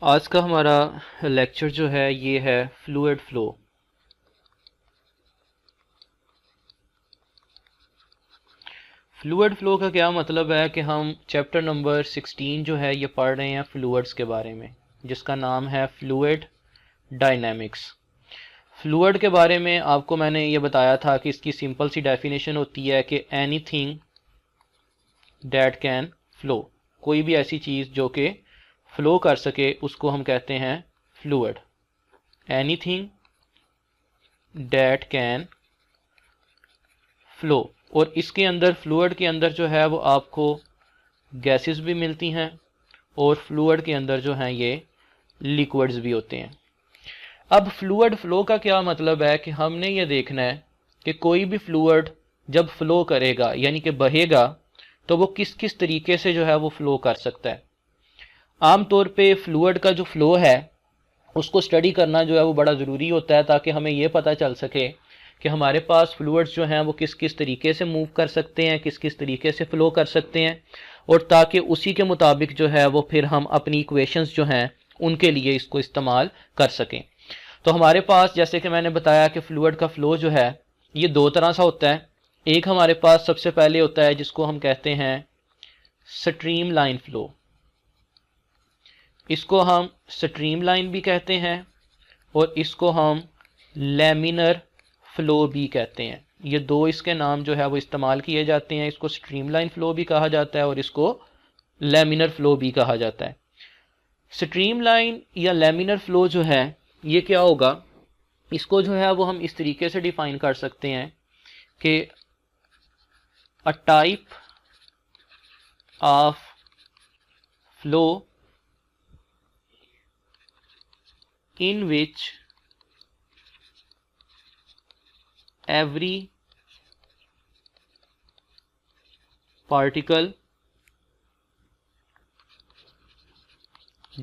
आज का हमारा लेक्चर जो है ये है फ्लूइड फ्लो। फ्लूइड फ्लो का क्या मतलब है कि हम चैप्टर नंबर 16 जो है ये पढ़ रहे हैं फ्लूइड्स के बारे में, जिसका नाम है फ्लूइड डायनेमिक्स। फ्लूइड के बारे में आपको मैंने ये बताया था कि इसकी सिंपल सी डेफिनेशन होती है कि एनीथिंग दैट कैन फ्लो, कोई भी ऐसी चीज़ जो कि फ्लो कर सके उसको हम कहते हैं fluid. Anything that can flow. और इसके अंदर फ्लूइड के अंदर जो है वो आपको गैसेस भी मिलती हैं और फ्लूइड के अंदर जो हैं ये लिक्विड्स भी होते हैं। अब फ्लूइड फ्लो का क्या मतलब है कि हमने ये देखना है कि कोई भी फ्लूइड जब फ्लो करेगा यानी कि बहेगा तो वो किस किस तरीके से जो है वो फ्लो कर सकता है। आमतौर पे फ्लूइड का जो फ्लो है उसको स्टडी करना जो है वो बड़ा ज़रूरी होता है ताकि हमें ये पता चल सके कि हमारे पास फ्लूइड्स जो हैं वो किस किस तरीके से मूव कर सकते हैं, किस किस तरीके से फ़्लो कर सकते हैं, और ताकि उसी के मुताबिक जो है वो फिर हम अपनी इक्वेशंस जो हैं उनके लिए इसको इस्तेमाल कर सकें। तो हमारे पास जैसे कि मैंने बताया कि फ्लूइड का फ़्लो जो है ये दो तरह से होता है। एक हमारे पास सबसे पहले होता है जिसको हम कहते हैं स्ट्रीम लाइन फ़्लो। इसको हम स्ट्रीम लाइन भी कहते हैं और इसको हम लैमिनर फ़्लो भी कहते हैं। ये दो इसके नाम जो है वो इस्तेमाल किए जाते हैं। इसको स्ट्रीमलाइन फ़्लो भी कहा जाता है और इसको लैमिनर फ़्लो भी कहा जाता है। स्ट्रीमलाइन या लैमिनर फ़्लो जो है ये क्या होगा, इसको जो है वो हम इस तरीके से डिफ़ाइन कर सकते हैं कि a type of flow in which every particle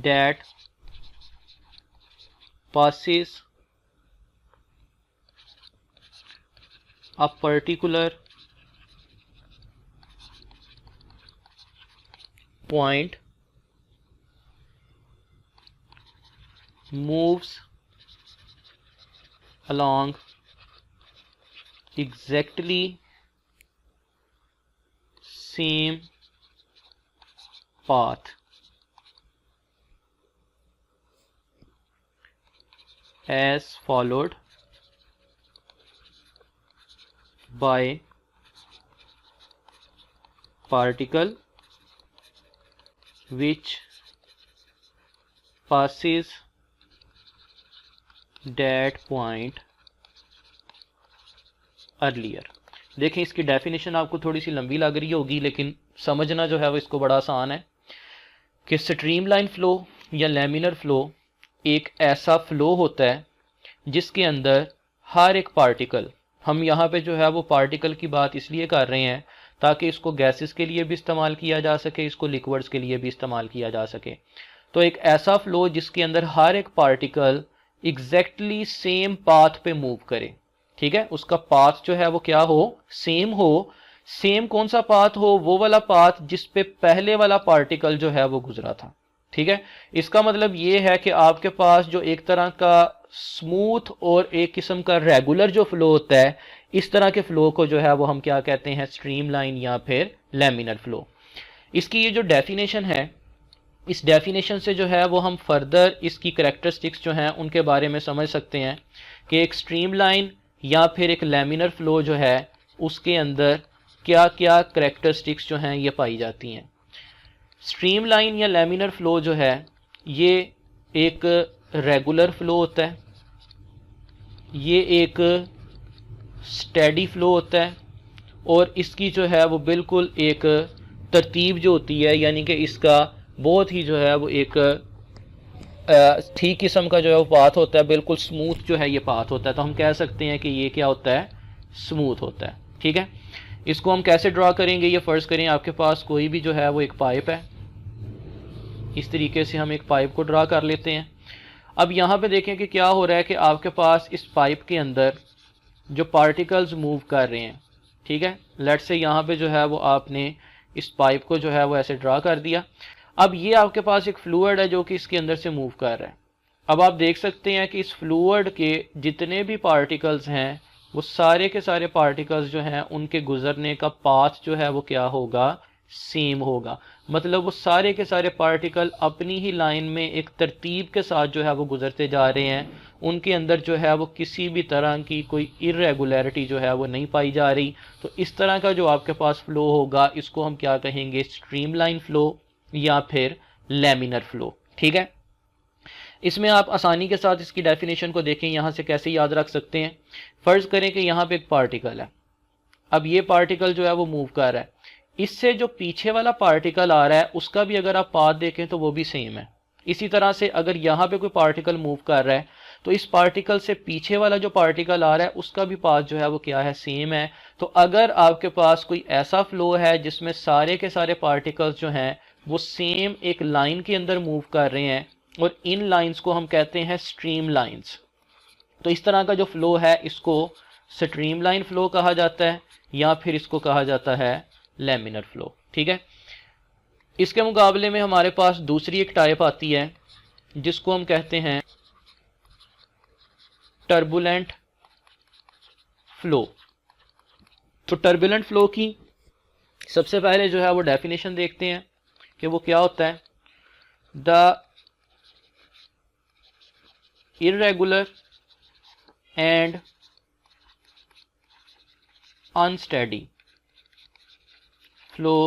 that passes a particular point moves along exactly same path as followed by particle which passes that point earlier. देखें इसकी डेफिनेशन आपको थोड़ी सी लंबी लग रही होगी लेकिन समझना जो है वो इसको बड़ा आसान है कि स्ट्रीमलाइन फ़्लो या लैमिनर फ़्लो एक ऐसा फ़्लो होता है जिसके अंदर हर एक पार्टिकल, हम यहाँ पे जो है वो पार्टिकल की बात इसलिए कर रहे हैं ताकि इसको गैसेस के लिए भी इस्तेमाल किया जा सके, इसको लिक्विड्स के लिए भी इस्तेमाल किया जा सके। तो एक ऐसा फ़्लो जिसके अंदर हर एक पार्टिकल एग्जैक्टली सेम पाथ पे मूव करे। ठीक है, उसका पाथ जो है वो क्या हो, सेम हो। सेम कौन सा पाथ हो, वो वाला पाथ जिस पे पहले वाला पार्टिकल जो है वो गुजरा था। ठीक है, इसका मतलब ये है कि आपके पास जो एक तरह का स्मूथ और एक किस्म का रेगुलर जो फ्लो होता है, इस तरह के फ्लो को जो है वो हम क्या कहते हैं, स्ट्रीमलाइन या फिर लैमिनर फ्लो। इसकी ये जो डेफिनेशन है, इस डेफिनेशन से जो है वो हम फर्दर इसकी करैक्टरिस्टिक्स जो हैं उनके बारे में समझ सकते हैं कि एक स्ट्रीमलाइन या फिर एक लैमिनर फ़्लो जो है उसके अंदर क्या क्या करैक्टरिस्टिक्स जो हैं ये पाई जाती हैं। स्ट्रीमलाइन या लैमिनर फ़्लो जो है ये एक रेगुलर फ़्लो होता है, ये एक स्टेडी फ़्लो होता है और इसकी जो है वो बिल्कुल एक तरतीब जो होती है, यानी कि इसका बहुत ही जो है वो एक ठीक किस्म का जो है वो पाथ होता है, बिल्कुल स्मूथ जो है ये पाथ होता है। तो हम कह सकते हैं कि ये क्या होता है, स्मूथ होता है। ठीक है, इसको हम कैसे ड्रा करेंगे, ये फ़र्ज़ करें आपके पास कोई भी जो है वो एक पाइप है। इस तरीके से हम एक पाइप को ड्रा कर लेते हैं। अब यहाँ पे देखें कि क्या हो रहा है कि आपके पास इस पाइप के अंदर जो पार्टिकल्स मूव कर रहे हैं। ठीक है, लेट्स से यहाँ पे जो है वो आपने इस पाइप को जो है वो ऐसे ड्रा कर दिया। अब ये आपके पास एक फ्लूइड है जो कि इसके अंदर से मूव कर रहा है। अब आप देख सकते हैं कि इस फ्लूइड के जितने भी पार्टिकल्स हैं वो सारे के सारे पार्टिकल्स जो हैं उनके गुजरने का पाथ जो है वो क्या होगा, सेम होगा। मतलब वो सारे के सारे पार्टिकल अपनी ही लाइन में एक तरतीब के साथ जो है वो गुजरते जा रहे हैं, उनके अंदर जो है वो किसी भी तरह की कोई इरेगुलरिटी जो है वो नहीं पाई जा रही। तो इस तरह का जो आपके पास फ्लो होगा इसको हम क्या कहेंगे, स्ट्रीमलाइन फ्लो या फिर लैमिनर फ्लो। ठीक है, इसमें आप आसानी के साथ इसकी डेफिनेशन को देखें, यहाँ से कैसे याद रख सकते हैं। फर्ज करें कि यहाँ पे एक पार्टिकल है, अब ये पार्टिकल जो है वो मूव कर रहा है, इससे जो पीछे वाला पार्टिकल आ रहा है उसका भी अगर आप पाथ देखें तो वो भी सेम है। इसी तरह से अगर यहाँ पे कोई पार्टिकल मूव कर रहा है तो इस पार्टिकल से पीछे वाला जो पार्टिकल आ रहा है उसका भी पाथ जो है वो क्या है, सेम है। तो अगर आपके पास कोई ऐसा फ्लो है जिसमें सारे के सारे पार्टिकल्स जो हैं वो सेम एक लाइन के अंदर मूव कर रहे हैं और इन लाइंस को हम कहते हैं स्ट्रीम लाइंस, तो इस तरह का जो फ्लो है इसको स्ट्रीमलाइन फ्लो कहा जाता है या फिर इसको कहा जाता है लैमिनर फ्लो। ठीक है, इसके मुकाबले में हमारे पास दूसरी एक टाइप आती है जिसको हम कहते हैं टर्बुलेंट फ्लो। तो टर्बुलेंट फ्लो की सबसे पहले जो है वो डेफिनेशन देखते हैं कि वो क्या होता है। The irregular and unsteady flow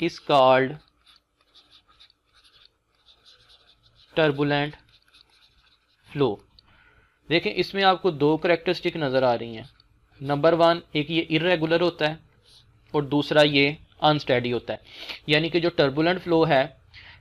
is called turbulent flow। देखें इसमें आपको दो करेक्टरिस्टिक नज़र आ रही हैं। नंबर वन, एक ये इरेगुलर होता है और दूसरा ये अनस्टेडी होता है। यानी कि जो टर्बुलेंट फ्लो है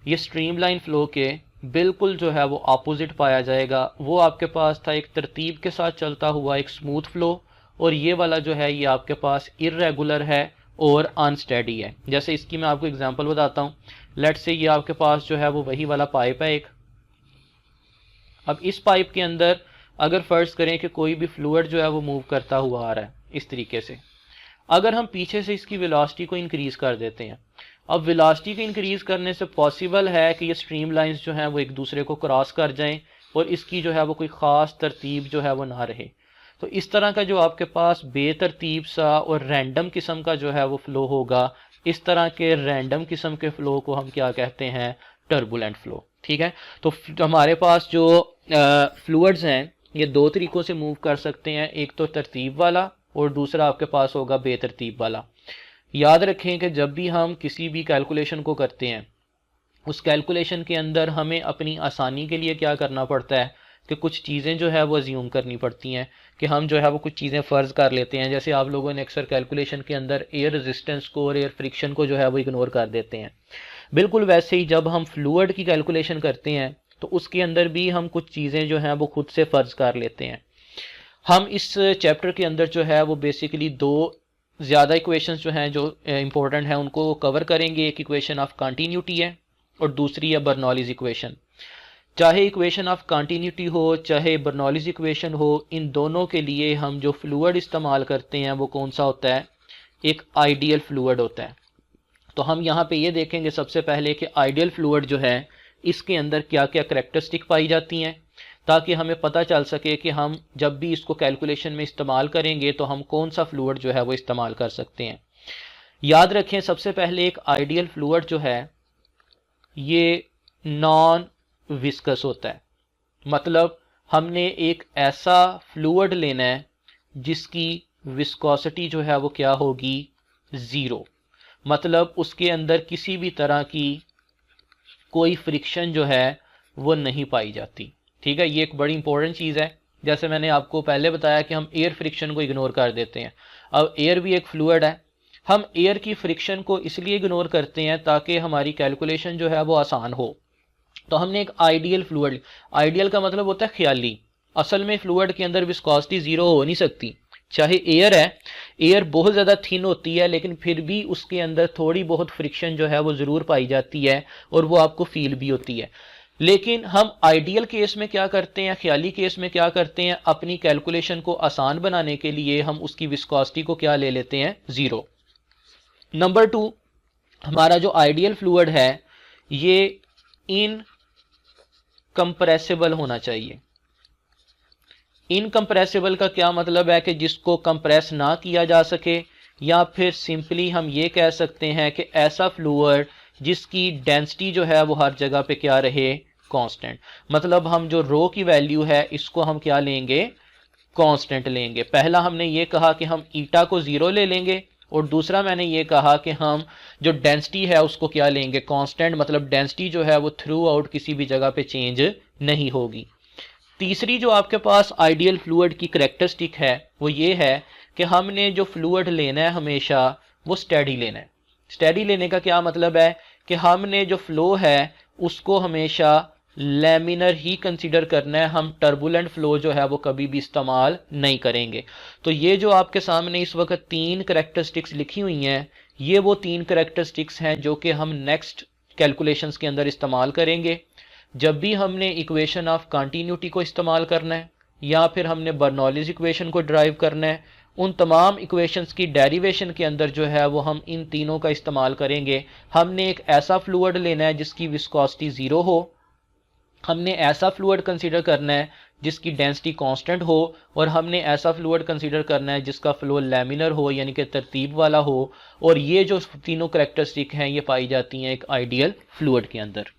ये स्ट्रीमलाइन फ्लो के बिल्कुल जो है वो अपोजिट पाया जाएगा। वो आपके पास था एक तरतीब के साथ चलता हुआ एक स्मूथ फ्लो, और ये वाला जो है ये आपके पास इरेगुलर है और अनस्टेडी है। जैसे इसकी मैं आपको एग्जांपल बताता हूँ। लेट्स से ये आपके पास जो है वो वही वाला पाइप है एक। अब इस पाइप के अंदर अगर फर्ज करें कि कोई भी फ्लूइड जो है वो मूव करता हुआ आ रहा है इस तरीके से, अगर हम पीछे से इसकी वेलोसिटी को इंक्रीज कर देते हैं, अब वेलोसिटी को इंक्रीज करने से पॉसिबल है कि ये स्ट्रीम लाइंस जो हैं वो एक दूसरे को क्रॉस कर जाएं और इसकी जो है वो कोई ख़ास तरतीब जो है वो ना रहे। तो इस तरह का जो आपके पास बेतरतीब सा और रैंडम किस्म का जो है वो फ़्लो होगा, इस तरह के रैंडम किस्म के फ़्लो को हम क्या कहते हैं, टर्बुलेंट फ़्लो। ठीक है, तो हमारे पास जो फ्लूइड्स हैं ये दो तरीक़ों से मूव कर सकते हैं, एक तो तरतीब वाला और दूसरा आपके पास होगा बेतरतीब वाला। याद रखें कि जब भी हम किसी भी कैलकुलेशन को करते हैं उस कैलकुलेशन के अंदर हमें अपनी आसानी के लिए क्या करना पड़ता है कि कुछ चीज़ें जो है वो अज्यूम करनी पड़ती हैं, कि हम जो है वो कुछ चीज़ें फ़र्ज़ कर लेते हैं। जैसे आप लोगों ने अक्सर कैलकुलेशन के अंदर एयर रेजिस्टेंस को और एयर फ्रिक्शन को जो है वो इग्नोर कर देते हैं। बिल्कुल वैसे ही जब हम फ्लूइड की कैलकुलेशन करते हैं तो उसके अंदर भी हम कुछ चीज़ें जो हैं वो खुद से फ़र्ज़ कर लेते हैं। हम इस चैप्टर के अंदर जो है वो बेसिकली दो ज़्यादा इक्वेशंस जो हैं जो इम्पोर्टेंट हैं उनको कवर करेंगे। एक इक्वेशन ऑफ कंटिन्यूटी है और दूसरी है बर्नौलीज़ इक्वेशन। चाहे इक्वेशन ऑफ कंटिन्यूटी हो चाहे बर्नौलीज़ इक्वेशन हो, इन दोनों के लिए हम जो फ्लूइड इस्तेमाल करते हैं वो कौन सा होता है, एक आइडियल फ्लूइड होता है। तो हम यहाँ पे ये देखेंगे सबसे पहले कि आइडियल फ्लूइड जो है इसके अंदर क्या क्या करैक्टरिस्टिक पाई जाती हैं, ताकि हमें पता चल सके कि हम जब भी इसको कैलकुलेशन में इस्तेमाल करेंगे तो हम कौन सा फ्लूइड जो है वो इस्तेमाल कर सकते हैं। याद रखें सबसे पहले एक आइडियल फ्लूइड जो है ये नॉन विस्कस होता है। मतलब हमने एक ऐसा फ्लूइड लेना है जिसकी विस्कोसिटी जो है वो क्या होगी, ज़ीरो। मतलब उसके अंदर किसी भी तरह की कोई फ्रिक्शन जो है वो नहीं पाई जाती। ठीक है, ये एक बड़ी इंपॉर्टेंट चीज़ है। जैसे मैंने आपको पहले बताया कि हम एयर फ्रिक्शन को इग्नोर कर देते हैं। अब एयर भी एक फ्लूइड है, हम एयर की फ्रिक्शन को इसलिए इग्नोर करते हैं ताकि हमारी कैलकुलेशन जो है वो आसान हो। तो हमने एक आइडियल फ्लूइड, आइडियल का मतलब होता है ख्याली, असल में फ्लूइड के अंदर विस्कोसिटी ज़ीरो हो नहीं सकती। चाहे एयर है, एयर बहुत ज़्यादा थिन होती है लेकिन फिर भी उसके अंदर थोड़ी बहुत फ्रिक्शन जो है वो ज़रूर पाई जाती है और वो आपको फील भी होती है। लेकिन हम आइडियल केस में क्या करते हैं, ख्याली केस में क्या करते हैं, अपनी कैलकुलेशन को आसान बनाने के लिए हम उसकी विस्कोसिटी को क्या ले लेते हैं, ज़ीरो। नंबर टू, हमारा जो आइडियल फ्लूइड है ये इनकम्प्रेसिबल होना चाहिए। इनकम्प्रेसिबल का क्या मतलब है कि जिसको कंप्रेस ना किया जा सके, या फिर सिंपली हम ये कह सकते हैं कि ऐसा फ्लूइड जिसकी डेंसिटी जो है वो हर जगह पे क्या रहे, कांस्टेंट। मतलब हम जो रो की वैल्यू है इसको हम क्या लेंगे, कांस्टेंट लेंगे। पहला हमने ये कहा कि हम ईटा को 0 ले लेंगे, और दूसरा मैंने ये कहा कि हम जो डेंसिटी है उसको क्या लेंगे, कांस्टेंट। मतलब डेंसिटी जो है वो थ्रू आउट किसी भी जगह पे चेंज नहीं होगी। तीसरी जो आपके पास आइडियल फ्लूइड की करेक्टरिस्टिक है वो ये है कि हमने जो फ्लूइड लेना है हमेशा वो स्टेडी लेना है। स्टेडी लेने का क्या मतलब है कि हमने जो फ्लो है उसको हमेशा लैमिनर ही कंसीडर करना है, हम टर्बुलेंट फ्लो जो है वो कभी भी इस्तेमाल नहीं करेंगे। तो ये जो आपके सामने इस वक्त 3 करेक्टरिस्टिक्स लिखी हुई हैं, ये वो 3 करेक्टरिस्टिक्स हैं जो कि हम नेक्स्ट कैलकुलेशंस के अंदर इस्तेमाल करेंगे। जब भी हमने इक्वेशन ऑफ कंटिन्यूटी को इस्तेमाल करना है या फिर हमने बर्नौलीज इक्वेशन को ड्राइव करना है, उन तमाम इक्वेशंस की डेरिवेशन के अंदर जो है वो हम इन तीनों का इस्तेमाल करेंगे। हमने एक ऐसा फ्लूइड लेना है जिसकी विस्कोसिटी 0 हो, हमने ऐसा फ्लूइड कंसीडर करना है जिसकी डेंसिटी कांस्टेंट हो, और हमने ऐसा फ्लूइड कंसीडर करना है जिसका फ्लो लैमिनर हो यानी कि तरतीब वाला हो। और ये जो तीनों करेक्टरिस्टिक हैं ये पाई जाती हैं एक आइडियल फ्लूइड के अंदर।